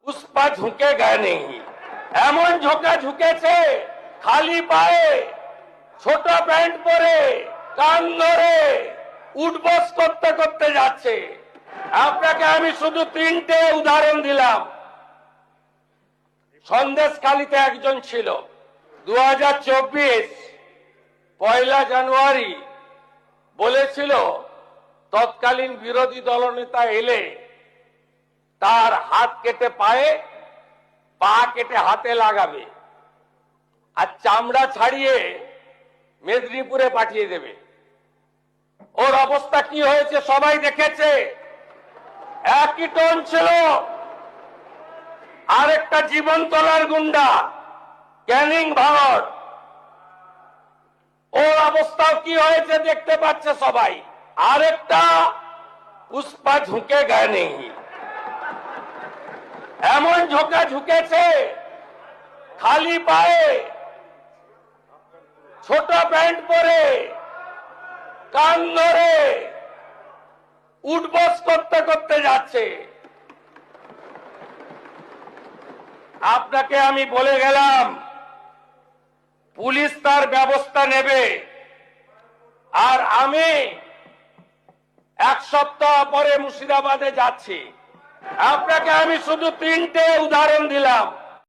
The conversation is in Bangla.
उस पर झुकेगा नहीं। এমন ঝোঁকা ঝুঁকেছে খালি পায়ে ছোট প্যান্ট পরে কান ধরে উঠবস করতে করতে যাচ্ছে। আপনাকে আমি শুধু তিনটে উদাহরণ দিলাম। সন্দেশখালীতে একজন ছিল 2024 পয়লা জানুয়ারি বলেছিল তৎকালীন বিরোধী দলনেতা এলে তার হাত কেটে পায়ে পা কেটে হাতে লাগাবে আর চামড়া ছাড়িয়ে মেদিনীপুরে পাঠিয়ে দেবে। ওর অবস্থা কি হয়েছে সবাই দেখেছে। একই টোন ছিল। আরেকটা জীবনতলার গুন্ডা ক্যানিং ভাঙড়, ওর অবস্থাও কি হয়েছে দেখতে পাচ্ছে সবাই। আরেকটা পুষ্পা ঝুঁকে গায়ে নেই। এমন ঝোঁকা ঝুঁকেছে খালি পায়ে ছোট প্যান্ট পরে কান ধরে উঠবস করতে করতে যাচ্ছে। আপনাকে আমি বলে গেলাম পুলিশ তার ব্যবস্থা নেবে। আর আমি এক সপ্তাহ পরে মুর্শিদাবাদে যাচ্ছি। আপনাকে আমি শুধু তিনটে উদাহরণ দিলাম।